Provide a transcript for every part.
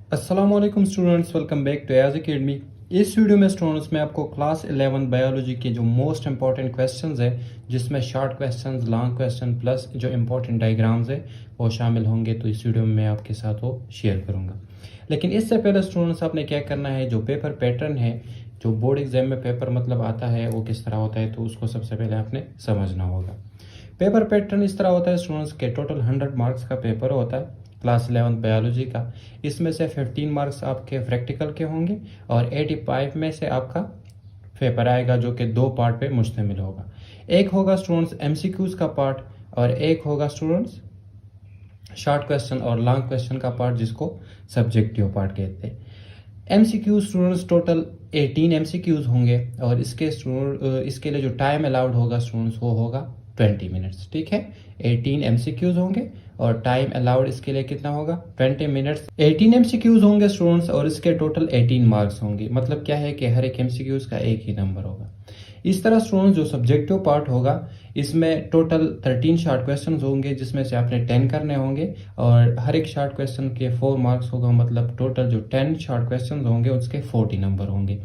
अस्सलाम वालेकुम students, welcome back to Edge Academy. इस वीडियो में स्टूडेंट्स मैं आपको क्लास 11 बायोलॉजी के जो मोस्ट इंपॉर्टेंट क्वेश्चंस है, जिसमें short questions, long question plus जो इंपॉर्टेंट डायग्राम्स है वो शामिल होंगे। तो इस वीडियो में मैं आपके साथ वो शेयर करूंगा। लेकिन इससे पहले स्टूडेंट्स आपने क्या करना है, जो पेपर पैटर्न है, जो बोर्ड एग्जाम में पेपर मतलब आता है वो किस तरह होता है, तो उसको सबसे पहले आपने समझना होगा। पेपर पैटर्न इस तरह होता है स्टूडेंट्स के टोटल 100 मार्क्स का पेपर होता है क्लास 11 बायोलॉजी का। इसमें से 15 मार्क्स आपके प्रैक्टिकल के होंगे और 85 में से आपका पेपर आएगा, जो कि दो पार्ट पे मुश्तमिल होगा। एक होगा स्टूडेंट्स एमसीक्यूज का पार्ट और एक होगा स्टूडेंट्स शॉर्ट क्वेश्चन और लॉन्ग क्वेश्चन का पार्ट, जिसको सब्जेक्टिव पार्ट कहते हैं। एमसीक्यू स्टूडेंट्स टोटल 18 एमसीक्यूज होंगे और इसके लिए जो टाइम अलाउड होगा स्टूडेंट्स वो होगा 20 मिनट्स। ठीक है, 18 एमसीक्यूज होंगे और टाइम अलाउड इसके लिए कितना होगा, 20 मिनट्स। 18 एमसीक्यूज होंगे स्टूडेंट्स और इसके टोटल 18 मार्क्स होंगे। मतलब क्या है कि हर एक एमसीक्यूज का एक ही नंबर होगा। इस तरह स्टूडेंट्स जो सब्जेक्टिव पार्ट होगा, इसमें टोटल 13 शॉर्ट क्वेश्चन होंगे, जिसमें से आपने 10 करने होंगे और हर एक शॉर्ट क्वेश्चन के 4 मार्क्स होगा। मतलब टोटल जो 10 शॉर्ट क्वेश्चन होंगे उसके 40 नंबर होंगे।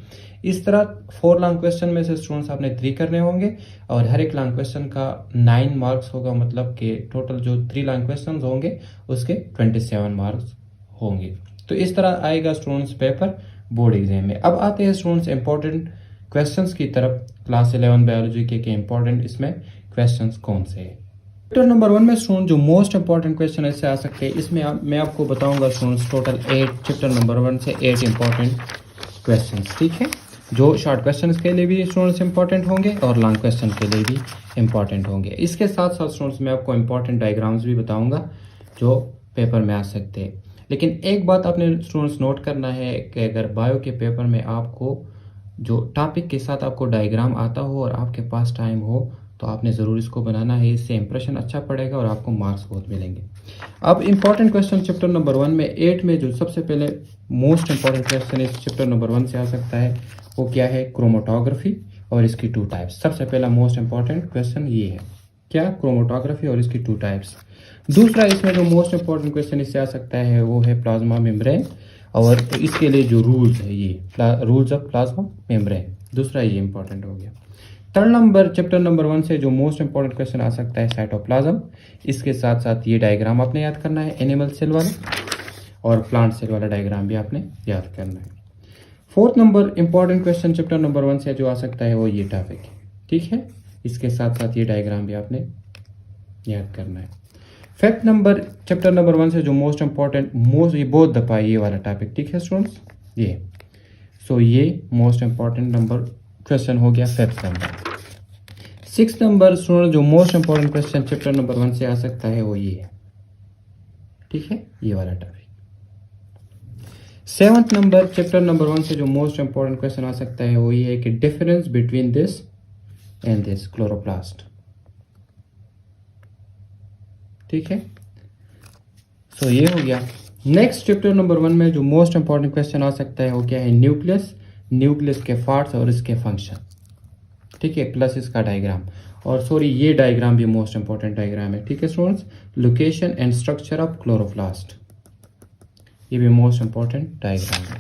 इस तरह 4 लॉन्ग क्वेश्चन में से स्टूडेंट्स आपने 3 करने होंगे और हर एक लॉन्ग क्वेश्चन का 9 मार्क्स होगा। मतलब कि टोटल जो 3 लॉन्ग क्वेश्चन होंगे उसके 27 मार्क्स होंगे। तो इस तरह आएगा स्टूडेंट्स पेपर बोर्ड एग्जाम में। अब आते हैं स्टूडेंट्स इंपॉर्टेंट क्वेश्चंस की तरफ। क्लास 11 बायोलॉजी के इंपॉर्टेंट इसमें क्वेश्चंस कौन से हैं। चैप्टर नंबर 1 में स्टूडेंट जो मोस्ट इंपॉर्टेंट क्वेश्चन ऐसे आ सकते हैं, इसमें मैं आपको बताऊंगा स्टूडेंट्स टोटल 8 चैप्टर नंबर 1 से 8 इंपॉर्टेंट क्वेश्चंस। ठीक है, जो शॉर्ट क्वेश्चंस के लिए भी स्टूडेंट्स इंपॉर्टेंट होंगे और लॉन्ग क्वेश्चन के लिए भी इंपॉर्टेंट होंगे। इसके साथ साथ स्टूडेंट्स मैं आपको इंपॉर्टेंट डायग्राम्स भी बताऊंगा जो पेपर में आ सकते हैं। लेकिन एक बात आपने स्टूडेंट्स नोट करना है कि अगर बायो के पेपर में आपको जो टॉपिक के साथ आपको डायग्राम आता हो और आपके पास टाइम हो, तो आपने ज़रूर इसको बनाना है। इससे इंप्रेशन अच्छा पड़ेगा और आपको मार्क्स बहुत मिलेंगे। अब इंपॉर्टेंट क्वेश्चन चैप्टर नंबर 1 में 8 में जो सबसे पहले मोस्ट इंपॉर्टेंट क्वेश्चन इस चैप्टर नंबर 1 से आ सकता है, वो क्या है, क्रोमेटोग्राफी और इसकी 2 टाइप्स। सबसे पहला मोस्ट इंपॉर्टेंट क्वेश्चन ये है, क्या, क्रोमेटोग्राफी और इसकी 2 टाइप्स। दूसरा इसमें जो मोस्ट इंपॉर्टेंट क्वेश्चन इससे आ सकता है वो है प्लाज्मा मेम्ब्रेन और इसके लिए जो रूल्स है, ये रूल्स ऑफ प्लाज्मा मेम्ब्रेन। दूसरा ये इंपॉर्टेंट हो गया। थर्ड नंबर चैप्टर नंबर 1 से जो मोस्ट इंपॉर्टेंट क्वेश्चन आ सकता है साइटोप्लाज्म। इसके साथ साथ ये डायग्राम आपने याद करना है, एनिमल सेल वाला और प्लांट सेल वाला डायग्राम भी आपने याद करना है। Fourth number important question chapter number 1 से जो आ सकता है वो ये टॉपिक है। ठीक है, इसके साथ साथ ये डायग्राम भी आपने याद करना है। फिफ्थ नंबर चैप्टर नंबर 1 से जो मोस्ट इंपॉर्टेंट ये बहुत दफा ये वाला टॉपिक। ठीक है स्टूडेंट्स, ये ये मोस्ट इंपॉर्टेंट नंबर क्वेश्चन हो गया fifth number. Six number student जो most important question chapter number 1 से आ सकता है वो ये है। ठीक है, ये वाला topic. Seventh number chapter number 1 से जो मोस्ट इंपॉर्टेंट क्वेश्चन आ सकता है वो ये है कि difference between this and this chloroplast. ठीक है, ये हो गया। नेक्स्ट चैप्टर नंबर 1 में जो मोस्ट इंपॉर्टेंट क्वेश्चन आ सकता है वो क्या है, न्यूक्लियस, न्यूक्लियस के पार्ट्स और इसके फंक्शन। ठीक है, प्लस इसका डायग्राम। और ये डायग्राम भी मोस्ट इंपॉर्टेंट डायग्राम है। ठीक है students, location and structure of chloroplast, ये भी मोस्ट इंपॉर्टेंट डायग्राम है।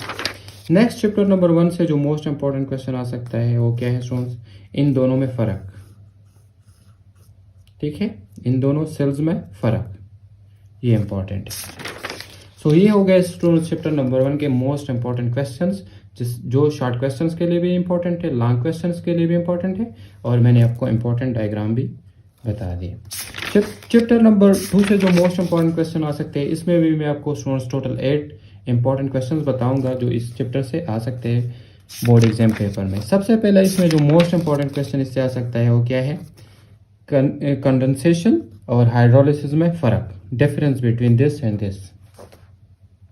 नेक्स्ट चैप्टर नंबर 1 से जो मोस्ट इंपॉर्टेंट क्वेश्चन आ सकता है वो क्या है स्टूडेंट्स, इन दोनों में फर्क। ठीक है, इन दोनों सेल्स में फर्क, ये इंपॉर्टेंट है। ये हो गए स्टूडेंट्स चैप्टर नंबर 1 के मोस्ट इंपॉर्टेंट क्वेश्चंस, जो शॉर्ट क्वेश्चंस के लिए भी इंपॉर्टेंट है, लॉन्ग क्वेश्चंस के लिए भी इंपॉर्टेंट है और मैंने आपको इंपॉर्टेंट डायग्राम भी बता दिए। चैप्टर नंबर 2 से जो मोस्ट इंपॉर्टेंट क्वेश्चन आ सकते हैं, इसमें भी मैं आपको स्टूडेंट्स टोटल 8 इंपॉर्टेंट क्वेश्चंस बताऊंगा जो इस चैप्टर से आ सकते हैं बोर्ड एग्जाम पेपर में। सबसे पहला इसमें जो मोस्ट इंपॉर्टेंट क्वेश्चन इससे आ सकता है वो क्या है, कंडेंसेशन और हाइड्रोलिसिस में फर्क, difference between this and this.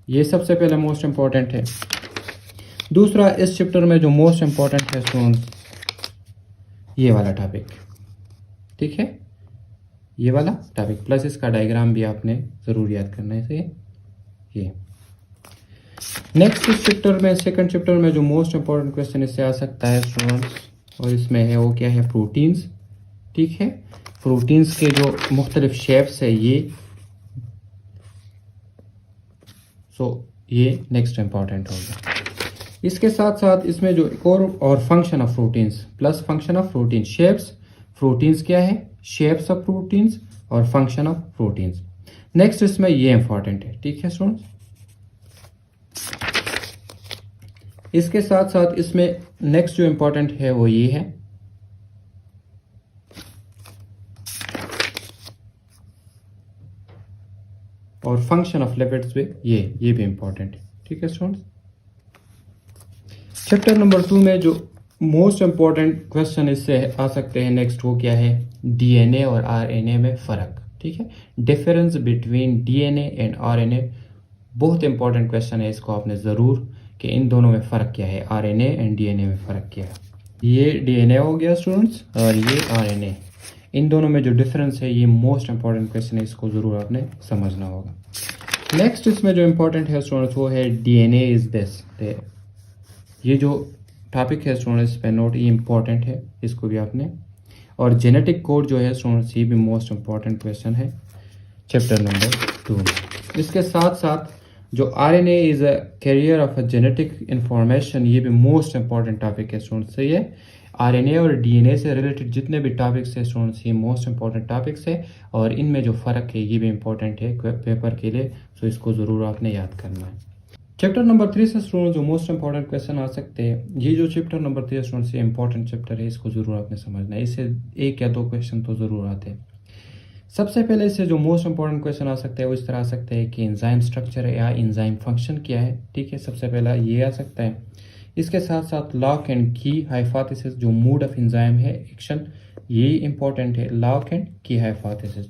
ये सबसे पहला मोस्ट इंपॉर्टेंट है। दूसरा इस चैप्टर में जो मोस्ट इंपॉर्टेंट है स्टूडेंट्स, ये वाला टॉपिक। ठीक है, ये वाला टॉपिक प्लस इसका डायग्राम भी आपने जरूर याद करना है। ये नेक्स्ट इस चैप्टर में, सेकंड चैप्टर में जो मोस्ट इंपॉर्टेंट क्वेश्चन इससे आ सकता है स्टूडेंट्स, और इसमें है वो क्या है, प्रोटीन्स। ठीक है, प्रोटीन्स के जो मुख्तलिफ शेप्स है ये ये नेक्स्ट इंपॉर्टेंट होगा। इसके साथ साथ इसमें जो एक और function of proteins plus function of protein shapes, proteins क्या है, शेप्स ऑफ प्रोटीन्स और फंक्शन ऑफ प्रोटीन्स। नेक्स्ट इसमें ये इंपॉर्टेंट है, ठीक है स्टूडेंट्स। इसके साथ साथ इसमें नेक्स्ट जो इंपॉर्टेंट है वो ये है और फंक्शन ऑफ लिपिड्स भी ये भी इंपॉर्टेंट है, ठीक है स्टूडेंट्स। चैप्टर नंबर 2 में जो मोस्ट इंपॉर्टेंट क्वेश्चन इससे आ सकते हैं नेक्स्ट, वो क्या है, डीएनए और आरएनए में फ़र्क, ठीक है। Difference between DNA and RNA बहुत इंपॉर्टेंट क्वेश्चन है, इसको आपने ज़रूर कि इन दोनों में फ़र्क क्या है, आरएनए एंड डीएनए में फ़र्क क्या है। ये डीएनए हो गया स्टूडेंट्स और ये आरएनए, इन दोनों में जो डिफरेंस है ये मोस्ट इंपॉर्टेंट क्वेश्चन है, इसको ज़रूर आपने समझना होगा। नेक्स्ट इसमें जो इंपॉर्टेंट है स्टूडेंट्स वो है डीएनए इज़ दिस। ये जो टॉपिक है स्टूडेंट्स पे नोट, ये इंपॉर्टेंट है, इसको भी आपने। और जेनेटिक कोड जो है स्टूडेंट्स ये भी मोस्ट इंपॉर्टेंट क्वेश्चन है चैप्टर नंबर 2। इसके साथ साथ जो RNA is a carrier of a genetic information, ये भी मोस्ट इंपॉर्टेंट टॉपिक है स्टूडेंट्स। ये आरएनए और डीएनए से रिलेटेड जितने भी टॉपिक्स है स्टूडेंट्स ये मोस्ट इंपॉर्टेंट टॉपिक्स है और इनमें जो फ़र्क है ये भी इंपॉर्टेंट है पेपर के लिए, तो इसको ज़रूर आपने याद करना है। चैप्टर नंबर 3 से स्टूडेंट जो मोस्ट इंपॉर्टेंट क्वेश्चन आ सकते हैं, ये जो चैप्टर नंबर 3 स्टूडेंट्स ये इंपॉर्टेंट चैप्टर है, इसको ज़रूर आपने समझना है। इससे 1 या 2 क्वेश्चन तो ज़रूर आते हैं। सबसे पहले इससे जो मोस्ट इंपॉर्टेंट क्वेश्चन आ सकते हैं वो इस तरह आ सकते हैं कि एंजाइम स्ट्रक्चर या एंजाइम फंक्शन क्या है, ठीक है, सबसे पहला ये आ सकता है। इसके साथ साथ लॉक एंड की हाइपोथेसिस, जो मोड ऑफ एंजाइम है एक्शन, ये इंपॉर्टेंट है, लॉक एंड की हाइपोथेसिस।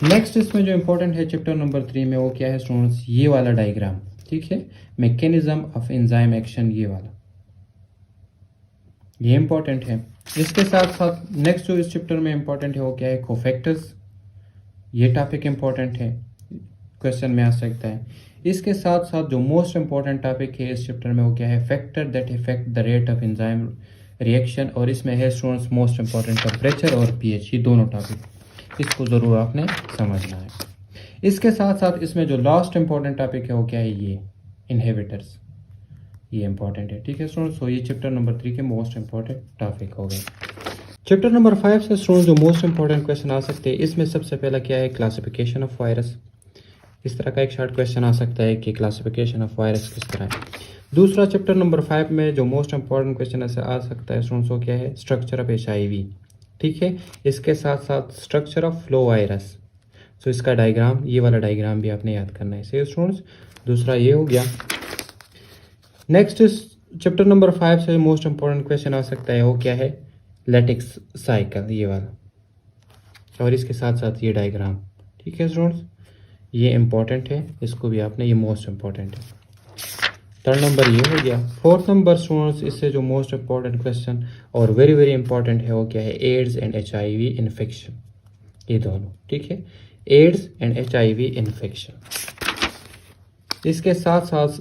नेक्स्ट इसमें जो इंपॉर्टेंट है चैप्टर नंबर 3 में वो क्या है स्टूडेंट्स, ये वाला डायग्राम, ठीक है, मैकेनिज्म ऑफ एंजाइम एक्शन, ये वाला, ये इंपॉर्टेंट है। इसके साथ साथ नेक्स्ट जो इस चैप्टर में इंपॉर्टेंट है वो क्या है, कोफैक्टर्स, ये टॉपिक इंपॉर्टेंट है, क्वेश्चन में आ सकता है। इसके साथ साथ जो मोस्ट इंपॉर्टेंट टॉपिक है इस चैप्टर में वो क्या है, factor that effect the rate of enzyme reaction, और इसमें है स्टूडेंट्स मोस्ट इंपॉर्टेंट टेम्परेचर और पीएच, ये दोनों टॉपिक, इसको ज़रूर आपने समझना है। इसके साथ साथ इसमें जो लास्ट इंपॉर्टेंट टॉपिक है वो क्या है, ये इनहिबिटर्स, ये इंपॉर्टेंट है, ठीक है स्टूडेंट्स। तो ये चैप्टर नंबर 3 के मोस्ट इंपॉर्टेंट टॉपिक हो गए। चैप्टर नंबर 5 से स्टूडेंट जो मोस्ट इंपॉर्टेंट क्वेश्चन आ सकते हैं, इसमें सबसे पहला क्या है, क्लासिफिकेशन ऑफ वायरस। इस तरह का एक शॉर्ट क्वेश्चन आ सकता है कि क्लासिफिकेशन ऑफ वायरस किस तरह है। दूसरा चैप्टर नंबर 5 में जो मोस्ट इंपॉर्टेंट क्वेश्चन ऐसे आ सकता है स्टूडेंट्स वो क्या है, स्ट्रक्चर ऑफ HIV, ठीक है। इसके साथ साथ स्ट्रक्चर ऑफ फ्लो वायरस, तो इसका डायग्राम, ये वाला डायग्राम भी आपने याद करना है, सही स्टूडेंट्स। दूसरा ये हो गया। नेक्स्ट इस चैप्टर नंबर 5 से मोस्ट इंपॉर्टेंट क्वेश्चन आ सकता है वो क्या है, लैटिक्स साइकिल, ये वाला, और इसके साथ साथ ये डायग्राम, ठीक है स्टूडेंट्स, ये इंपॉर्टेंट है, इसको भी आपने, ये मोस्ट इंपॉर्टेंट है। 3rd नंबर ये हो गया। 4th नंबर स्टूडेंट्स इससे जो मोस्ट इंपॉर्टेंट क्वेश्चन और वेरी वेरी इंपॉर्टेंट है वो क्या है, एड्स एंड HIV इन्फेक्शन, ये दोनों, ठीक है, एड्स एंड HIV इन्फेक्शन। इसके साथ साथ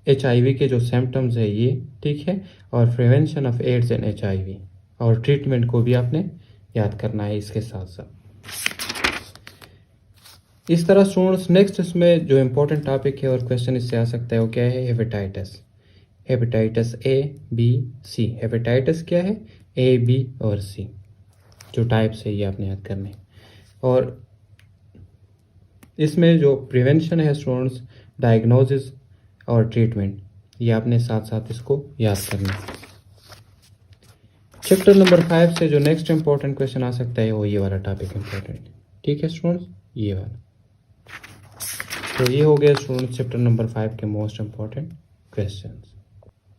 HIV के जो सिम्टम्स है ये, ठीक है, और prevention of AIDS and HIV और ट्रीटमेंट को भी आपने याद करना है इसके साथ साथ। इस तरह स्टूडेंट्स नेक्स्ट इसमें जो इम्पोर्टेंट टॉपिक है और क्वेश्चन इससे आ सकता है वो क्या है, hepatitis, hepatitis A, B, C। Hepatitis क्या है, A, B और C, जो टाइप्स है ये आपने याद करने। और इसमें जो प्रिवेंशन है स्टूडेंट्स, डायग्नोसिस और ट्रीटमेंट, ये आपने साथ साथ इसको याद करना है। चैप्टर नंबर 5 से जो नेक्स्ट इंपॉर्टेंट क्वेश्चन आ सकता है वो ये वाला टॉपिक इंपॉर्टेंट, ठीक है स्टूडेंट्स, ये वाला। तो ये हो गया स्टूडेंट्स चैप्टर नंबर 5 के most important questions.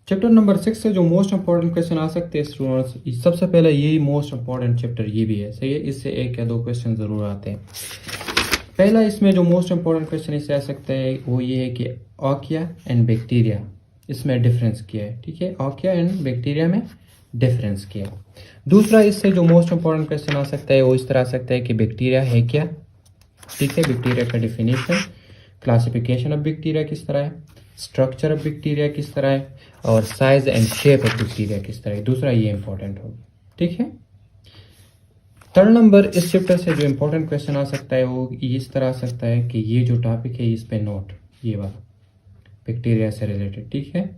Chapter number 6 से जो मोस्ट इंपॉर्टेंट क्वेश्चन आ सकते हैं स्टूडेंट्स, सबसे पहले यही मोस्ट इंपॉर्टेंट चैप्टर ये भी है, सही है, इससे 1 या 2 क्वेश्चन जरूर आते हैं। पहला इसमें जो मोस्ट इंपॉर्टेंट क्वेश्चन इससे आ सकता है वो ये है कि आर्किया एंड बैक्टीरिया, इसमें डिफरेंस क्या है, ठीक है, आर्किया एंड बैक्टीरिया में डिफरेंस क्या है। दूसरा इससे जो मोस्ट इंपॉर्टेंट क्वेश्चन आ सकता है वो इस तरह आ सकता है कि बैक्टीरिया है क्या, ठीक है, बैक्टीरिया का डिफिनीशन, क्लासिफिकेशन ऑफ बैक्टीरिया किस तरह है, स्ट्रक्चर ऑफ बैक्टीरिया किस तरह है, और size and shape of bacteria किस तरह है। दूसरा ये इंपॉर्टेंट होगा, ठीक है। 3rd नंबर इस चैप्टर से जो इंपॉर्टेंट क्वेश्चन आ सकता है वो इस तरह आ सकता है कि ये जो टॉपिक है इस पे नोट, ये वाला, बैक्टीरिया से रिलेटेड, ठीक है,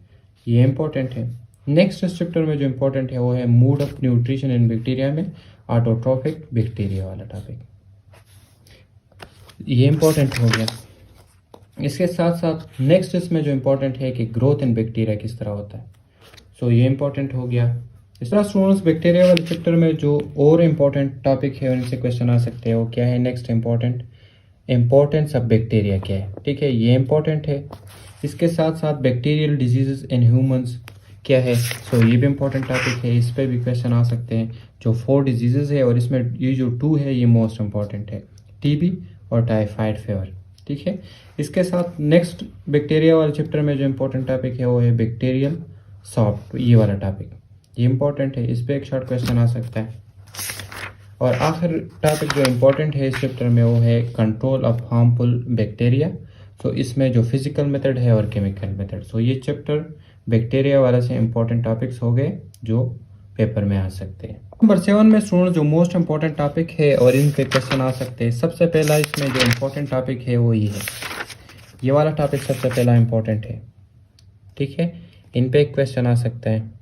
ये इंपॉर्टेंट है। नेक्स्ट इस चैप्टर में जो इंपॉर्टेंट है वो है mood off nutrition in bacteria में ऑटोट्रोफिक बैक्टीरिया वाला टॉपिक, ये इंपॉर्टेंट हो गया। इसके साथ साथ नेक्स्ट इसमें जो इंपॉर्टेंट है कि ग्रोथ इन बैक्टीरिया किस तरह होता है, सो ये इंपॉर्टेंट हो गया। इस तरह स्टूडेंट्स बैक्टीरिया वाले चैप्टर में जो और इम्पोर्टेंट टॉपिक है उनसे क्वेश्चन आ सकते हैं वो क्या है, नेक्स्ट इम्पोर्टेंस ऑफ बैक्टीरिया क्या है, ठीक है, ये इंपॉर्टेंट है। इसके साथ साथ बैक्टीरियल डिजीजेस इन ह्यूमंस क्या है, सो ये भी इंपॉर्टेंट टॉपिक है, इस पर भी क्वेश्चन आ सकते हैं। जो 4 डिजीजेस है और इसमें ये जो 2 है ये मोस्ट इंपॉर्टेंट है, टीबी और टाइफाइड फीवर, ठीक है। इसके साथ नेक्स्ट बैक्टीरिया वाले चैप्टर में जो इंपॉर्टेंट टॉपिक है वो है बैक्टीरियल सॉफ्ट, ये वाला टॉपिक, ये इंपॉर्टेंट है, इस पर एक शॉर्ट क्वेश्चन आ सकता है। और आखिर टॉपिक जो इम्पोर्टेंट है इस चैप्टर में वो है कंट्रोल ऑफ हार्मफुल बैक्टीरिया, सो इसमें जो फिजिकल मेथड है और केमिकल मेथड, सो ये चैप्टर बैक्टीरिया वाला से इम्पोर्टेंट टॉपिक्स हो गए जो पेपर में आ सकते हैं। नंबर 7 में स्टूडेंट जो मोस्ट इम्पोर्टेंट टॉपिक है और इन पे क्वेश्चन आ सकते हैं, सबसे पहला इसमें जो इम्पोर्टेंट टॉपिक है वो ये है, ये वाला टॉपिक सबसे पहला इम्पोर्टेंट है, ठीक है, इन पे एक क्वेश्चन आ सकता है।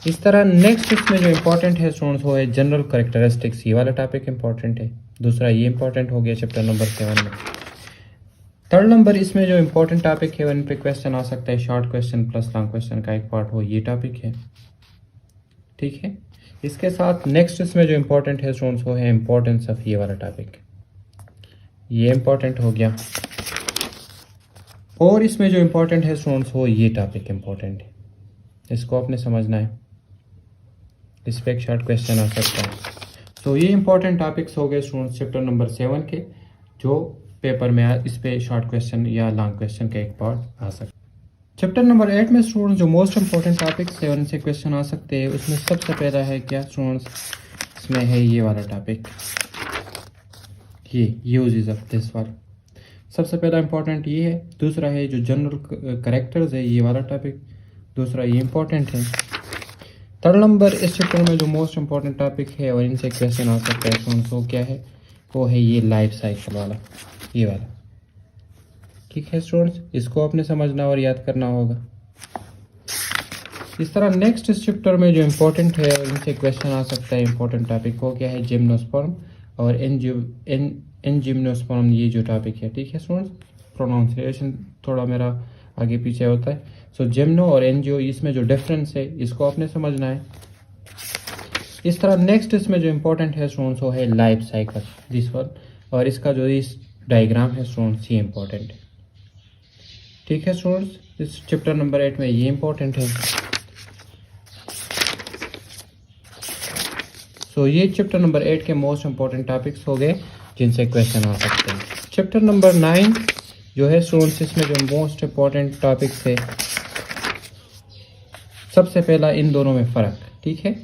इस तरह नेक्स्ट इसमें जो इम्पोर्टेंट है स्टूडेंट्स वो है जनरल कैरेक्टरिस्टिक्स, ये वाला टॉपिक इंपॉर्टेंट है, दूसरा ये इंपॉर्टेंट हो गया चैप्टर नंबर 7 में। थर्ड नंबर इसमें जो इम्पोर्टेंट टॉपिक है इन पे क्वेश्चन आ सकता है, short question plus long question का एक पार्ट हो, ये टॉपिक है, ठीक है। इसके साथ नेक्स्ट इसमें जो इम्पोर्टेंट है स्टूडेंट्स वो है इम्पोर्टेंस ऑफ, ये वाला टॉपिक, ये इम्पोर्टेंट हो गया। और इसमें जो इम्पोर्टेंट है स्टूडेंट्स वो ये टॉपिक इम्पोर्टेंट है, इसको आपने समझना है, इस पर एक शॉर्ट क्वेश्चन आ सकता है। तो ये इंपॉर्टेंट टॉपिक्स हो गए स्टूडेंट्स चैप्टर नंबर 7 के, जो पेपर में इस पे शॉर्ट क्वेश्चन या लॉन्ग क्वेश्चन का एक पार्ट आ सकता है। चैप्टर नंबर 8 में स्टूडेंट्स जो मोस्ट इंपॉर्टेंट टॉपिक्स है उनसे क्वेश्चन आ सकते हैं, उसमें सबसे पहला है क्या स्टूडेंट्स, इसमें है ये वाला टॉपिक, ये यूजेस ऑफ दिस वाला, सबसे पहला इंपॉर्टेंट ये है। दूसरा है जो जनरल कैरेक्टर्स है, ये वाला टॉपिक, दूसरा ये इंपॉर्टेंट है। थर्ड नंबर इस चैप्टर में जो मोस्ट इंपॉर्टेंट टॉपिक है और इनसे क्वेश्चन आ सकता है स्टूडेंट्स वो क्या है, वो है ये लाइफ साइकिल वाला, ये वाला, ठीक है स्टूडेंट्स, इसको आपने समझना और याद करना होगा। इस तरह नेक्स्ट इस चैप्टर में जो इम्पोर्टेंट है और इनसे क्वेश्चन आ सकता है इम्पोर्टेंट टॉपिक वो क्या है, जिम्नोस्पर्म और एनजिम्नोस्पर्म, ये जो टॉपिक है, ठीक है स्टूडेंट्स, प्रोनाउंसिएशन थोड़ा मेरा आगे पीछे होता है। सो जिम्नो और एनजियो, इसमें जो डिफरेंस है इसको आपने समझना है। इस तरह नेक्स्ट इसमें जो इम्पोर्टेंट है स्टूडेंट्स वो है लाइफ साइकिल, दिस वन, और इसका जो इस डायग्राम है स्टूडेंट्स ये इम्पोर्टेंट है, ठीक है स्टूडेंट्स, इस चैप्टर नंबर 8 में ये इम्पोर्टेंट है। सो ये चैप्टर नंबर 8 के मोस्ट इम्पोर्टेंट टॉपिक्स हो गए जिनसे क्वेश्चन आ सकते हैं। चैप्टर नंबर 9 जो है स्टूडेंट्स, इसमें जो मोस्ट इम्पोर्टेंट टॉपिक्स है, सबसे पहला इन दोनों में फ़र्क, ठीक है,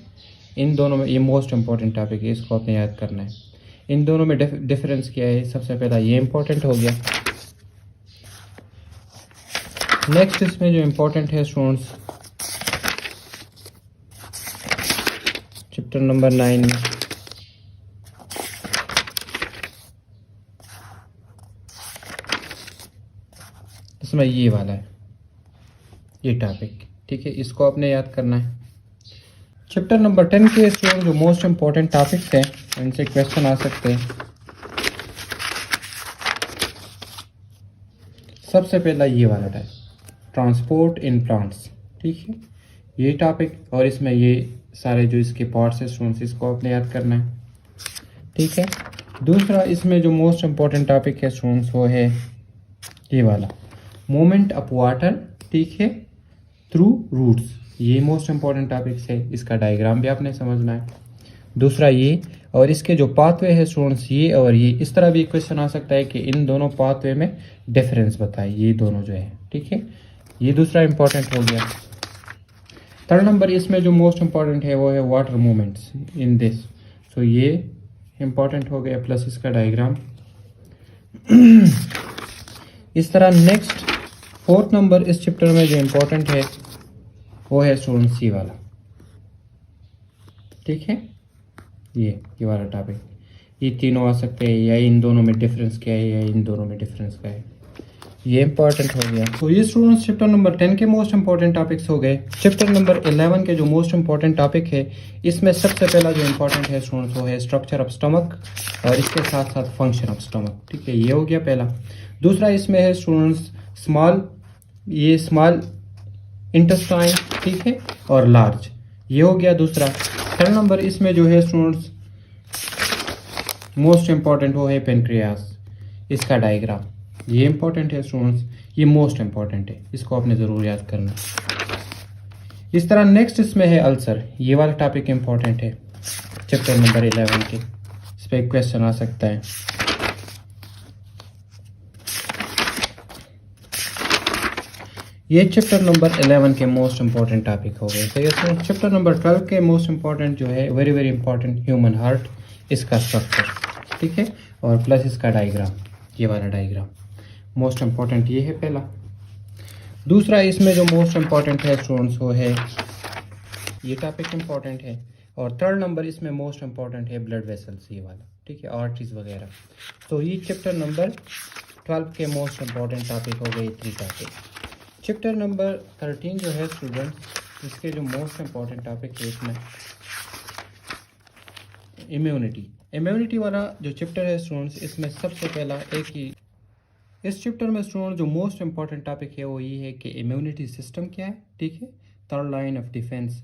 इन दोनों में ये मोस्ट इम्पोर्टेंट टॉपिक है, इसको आपने याद करना है। इन दोनों में डिफरेंस क्या है, सबसे पहला ये इम्पोर्टेंट हो गया। नेक्स्ट इसमें जो इम्पोर्टेंट है स्टूडेंट्स चैप्टर नंबर 9 में, इसमें ये वाला है, ये टॉपिक, ठीक है, इसको आपने याद करना है। चैप्टर नंबर 10 के स्टूडेंट जो मोस्ट इम्पोर्टेंट टॉपिक्स हैं इनसे क्वेश्चन आ सकते हैं। सबसे पहला ये वाला टाइप, ट्रांसपोर्ट इन प्लांट्स, ठीक है, ये टॉपिक, और इसमें ये सारे जो इसके पार्ट्स हैं स्टूडेंट्स इसको आपने याद करना है, ठीक है। दूसरा इसमें जो मोस्ट इम्पोर्टेंट टॉपिक है स्टूडेंट्स वो है ये वाला, मूवमेंट ऑफ वाटर, ठीक है, थ्रू रूट्स, ये मोस्ट इम्पोर्टेंट टॉपिक्स है, इसका डायग्राम भी आपने समझना है। दूसरा ये, और इसके जो पाथवे है स्टूडेंट्स ये और ये, इस तरह भी क्वेश्चन आ सकता है कि इन दोनों पाथवे में डिफरेंस बताइए, ये दोनों जो है, ठीक है, ये दूसरा इंपॉर्टेंट हो गया। थर्ड नंबर इसमें जो मोस्ट इम्पॉर्टेंट है वो है वाटर मूवमेंट्स इन दिस, सो ये इंपॉर्टेंट हो गया, प्लस इसका डायग्राम। इस तरह नेक्स्ट फोर्थ नंबर इस चैप्टर में जो इम्पोर्टेंट है वो है स्टूडेंट सी वाला, ठीक है, ये वाला टॉपिक, ये तीनों आ सकते हैं, या इन दोनों में डिफरेंस क्या है या इन दोनों में डिफरेंस क्या है, ये इंपॉर्टेंट हो गया। तो ये स्टूडेंट्स चैप्टर नंबर 10 के मोस्ट इंपॉर्टेंट टॉपिक्स हो गए। चैप्टर नंबर 11 के जो मोस्ट इंपॉर्टेंट टॉपिक है, इसमें सबसे पहला जो इंपॉर्टेंट है स्टूडेंट्स वो है स्ट्रक्चर ऑफ स्टमक और इसके साथ साथ फंक्शन ऑफ स्टमक। ठीक है, ये हो गया पहला। दूसरा इसमें है स्टूडेंट्स स्मॉल इंटेस्टाइन, ठीक है, और लार्ज, ये हो गया दूसरा। थर्ड नंबर इसमें जो है स्टूडेंट्स मोस्ट इंपॉर्टेंट वो है पेनक्रियास, इसका डायग्राम, ये इंपॉर्टेंट है स्टूडेंट्स, ये मोस्ट इंपॉर्टेंट है, इसको आपने ज़रूर याद करना। इस तरह नेक्स्ट इसमें है अल्सर, ये वाला टॉपिक इंपॉर्टेंट है चैप्टर नंबर 11 के, इस पर एक क्वेश्चन आ सकता है। ये चैप्टर नंबर 11 के मोस्ट इंपॉर्टेंट टॉपिक हो गए। तो ये चैप्टर नंबर 12 के मोस्ट इंपॉर्टेंट जो है very very important human heart, इसका स्ट्रक्चर, ठीक है, और प्लस इसका डायग्राम, ये वाला डायग्राम मोस्ट इंपॉर्टेंट ये है पहला। दूसरा इसमें जो मोस्ट इंपॉर्टेंट है स्टूडेंट्स वो है ये टॉपिक इंपॉर्टेंट है। और थर्ड नंबर इसमें मोस्ट इंपॉर्टेंट है ब्लड वेसल्स, ये वाला, ठीक है, आर्टरीज वगैरह। तो ये चैप्टर नंबर 12 के मोस्ट इंपॉर्टेंट टॉपिक हो गए 3 टॉपिक। चैप्टर नंबर 13 जो है स्टूडेंट्स, इसके जो मोस्ट इंपॉर्टेंट टॉपिक है इसमें इम्यूनिटी वाला जो चैप्टर है स्टूडेंट्स, इसमें सबसे पहला एक ही इस चैप्टर में स्टूडेंट जो मोस्ट इंपॉर्टेंट टॉपिक है वो ये है कि इम्यूनिटी सिस्टम क्या है, ठीक है, third line of defence,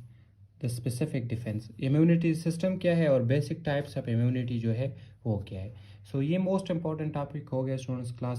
the specific defence, immunity system क्या है और बेसिक टाइप्स ऑफ इम्यूनिटी जो है वो क्या है। सो ये मोस्ट इंपॉर्टेंट टॉपिक हो गया स्टूडेंट्स क्लास